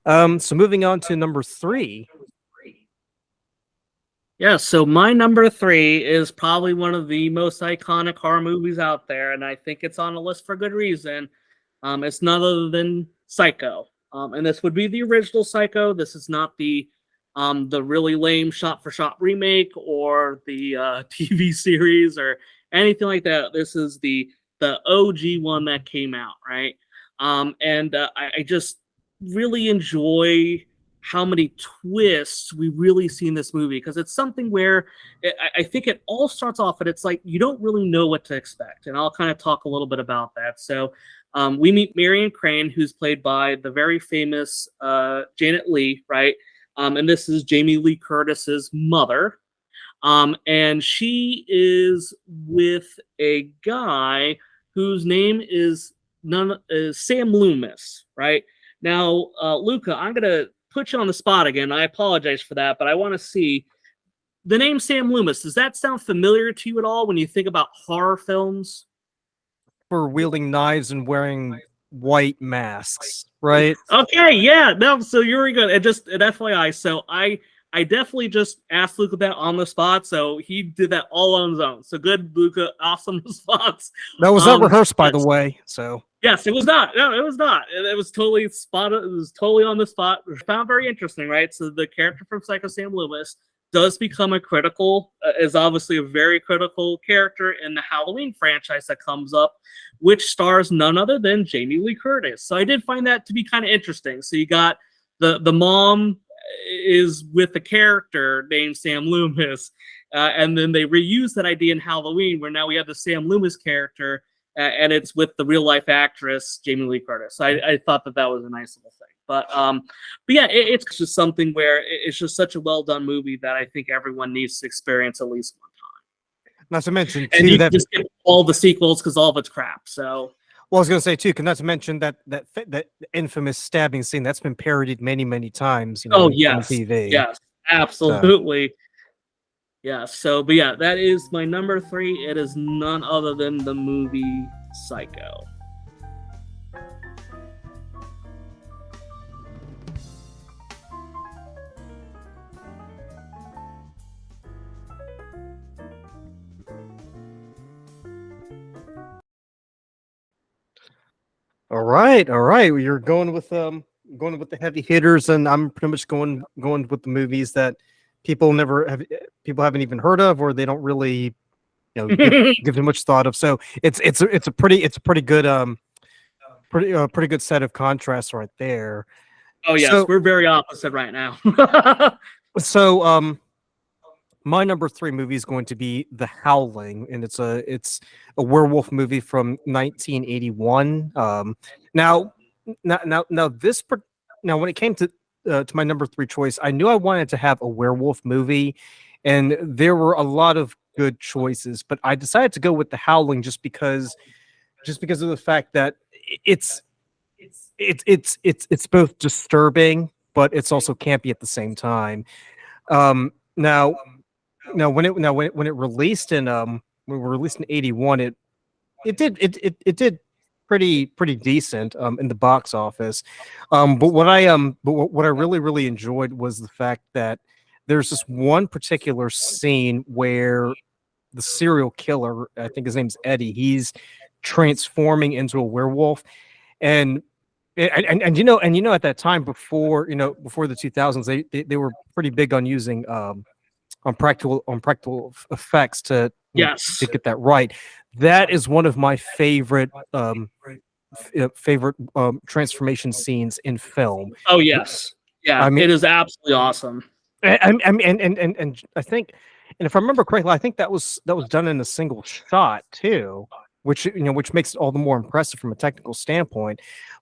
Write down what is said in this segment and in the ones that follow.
So moving on to number three. Yeah, so my number three is probably one of the most iconic horror movies out there, and I think it's on the list for good reason. It's none other than Psycho, and this would be the original Psycho. This is not the really lame shot-for-shot remake or the TV series or anything like that. This is the OG one that came out, right? And I just really enjoy how many twists we really see in this movie because it's something where I think it all starts off and it's like you don't really know what to expect, and I'll kind of talk a little bit about that. So we meet Marion Crane, who's played by the very famous Janet Leigh, right? And this is Jamie Lee Curtis's mother, and she is with a guy whose name is Sam Loomis, right? Now, Luca, I'm gonna put you on the spot again. I apologize for that, but I want to see the name Sam Loomis. Does that sound familiar to you at all when you think about horror films? For wielding knives and wearing white masks, right? Okay, yeah, no, so you're good. And just an FYI, so I definitely just asked Luca that on the spot, so he did that all on his own. So good, Luca, awesome response. That was not rehearsed, by the way. So yes, it was not. No, it was not. It was totally spotted. It was totally on the spot. Which I found very interesting, right? So the character from Psycho, Sam Loomis, does become is obviously a very critical character in the Halloween franchise that comes up, which stars none other than Jamie Lee Curtis. So I did find that to be kind of interesting. So you got the mom is with a character named Sam Loomis, and then they reuse that idea in Halloween, where now we have the Sam Loomis character, and it's with the real life actress Jamie Lee Curtis. So I thought that was a nice little thing. But yeah, it's just something where it's just such a well done movie that I think everyone needs to experience at least one time. not to mention And too you that just get all the sequels because all of it's crap. So well, I was going to say too, not to mention that infamous stabbing scene that's been parodied many times, oh on yes, TV. yes, So, absolutely. Yeah, so, but yeah, that is my number three. It is none other than the movie Psycho. all right. Well, you're going with the heavy hitters, and I'm pretty much going with the movies that people haven't even heard of, or they don't really give them much thought of. So it's a pretty good pretty good set of contrasts right there. Oh yes, So we're very opposite right now. so my number three movie is going to be The Howling, and it's a werewolf movie from 1981. Now now when it came to my number three choice, I knew I wanted to have a werewolf movie, and there were a lot of good choices, but I decided to go with The Howling just because of the fact that it's it's both disturbing, but it's also campy at the same time. Now when it released in when it released in 81, it did pretty decent in the box office. But what I really enjoyed was the fact that there's this one particular scene where the serial killer, I think his name's Eddie, he's transforming into a werewolf, and at that time, before the 2000s, they were pretty big on using on practical effects to Yes. to get that right. That is one of my favorite transformation scenes in film. Oh yes. Yeah, I mean, it is absolutely awesome. and I think, and if I remember correctly, I think that was done in a single shot too, which makes it all the more impressive from a technical standpoint.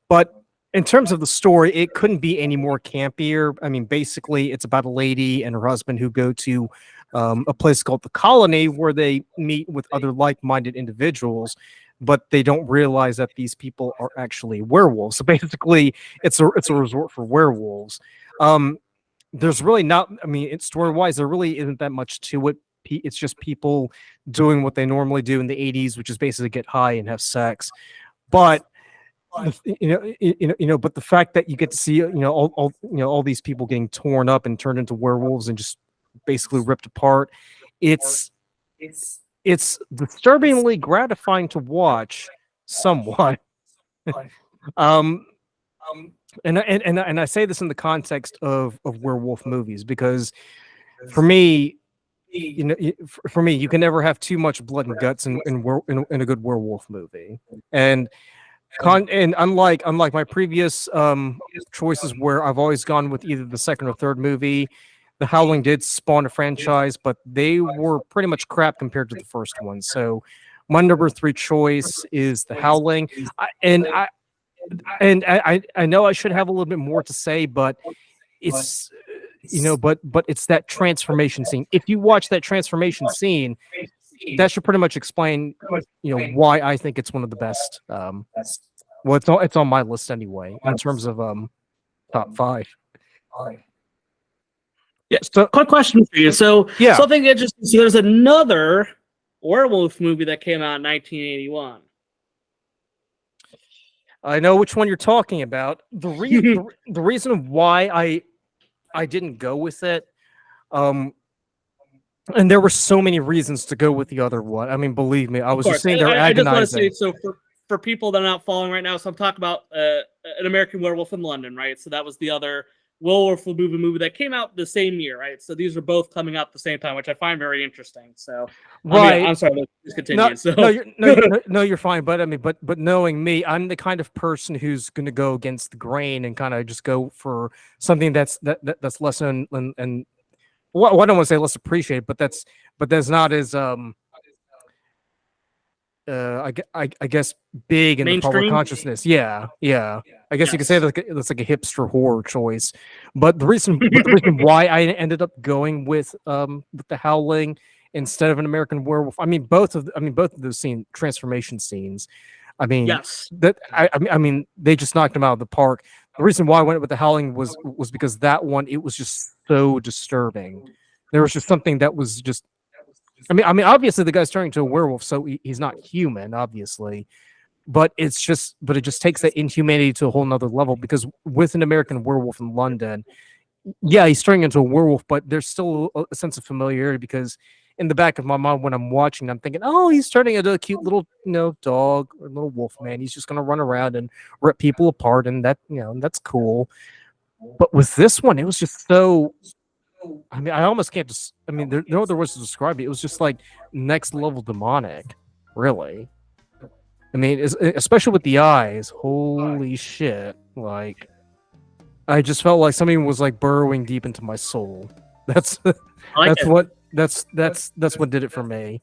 But in terms of the story, it couldn't be any more campier. I mean, basically, it's about a lady and her husband who go to a place called the Colony, where they meet with other like-minded individuals, but they don't realize that these people are actually werewolves. So basically, it's a resort for werewolves. There's really not. I mean, it's story-wise, there really isn't that much to it. It's just people doing what they normally do in the 80s, which is basically get high and have sex. But but the fact that you get to see all these people getting torn up and turned into werewolves and just basically ripped apart, it's it's disturbingly gratifying to watch somewhat. um and I say this in the context of werewolf movies because for me, for me, you can never have too much blood and guts in a good werewolf movie. And and unlike my previous choices where I've always gone with either the second or third movie, The Howling did spawn a franchise, but they were pretty much crap compared to the first one. So my number three choice is The Howling. I know I should have a little bit more to say, but it's but it's that transformation scene. If you watch that transformation scene, that should pretty much explain why I think it's one of the best. Well, it's on my list anyway in terms of top five. Yeah. So, quick question for you. So, yeah, something interesting. So, there's another werewolf movie that came out in 1981. I know which one you're talking about. The reason why I didn't go with it, and there were so many reasons to go with the other one. I mean, believe me, I was just sitting there agonizing. I just want to say, so for people that are not following right now, so I'm talking about An American Werewolf in London, right? So that was the other werewolf movie that came out the same year, right? So these are both coming out at the same time, which I find very interesting. So, right. I'm sorry, let's continue. You're fine. But I mean, but knowing me, I'm the kind of person who's going to go against the grain and kind of just go for something that's less and well, I don't want to say less appreciated, but that's not as I guess big in the public consciousness. Yeah. I guess you could say that's like a hipster horror choice. But the reason why I ended up going with The Howling instead of An American Werewolf, I mean both of those transformation scenes. I mean, yes, that I mean they just knocked them out of the park. The reason why I went with The Howling was because that one, it was just so disturbing. There was just something that was just. I mean, obviously the guy's turning into a werewolf, so he's not human, obviously. But it just takes that inhumanity to a whole nother level because with An American Werewolf in London, yeah, he's turning into a werewolf, but there's still a sense of familiarity because in the back of my mind when I'm watching, I'm thinking, oh, he's turning into a cute little dog or little wolf man. He's just gonna run around and rip people apart, and that's cool. But with this one, it was just so. I mean, I almost can't just. I mean, there are no other words to describe it. It was just like next level demonic, really. I mean, especially with the eyes. Holy shit! Like, I just felt like something was like burrowing deep into my soul. That's what did it for me.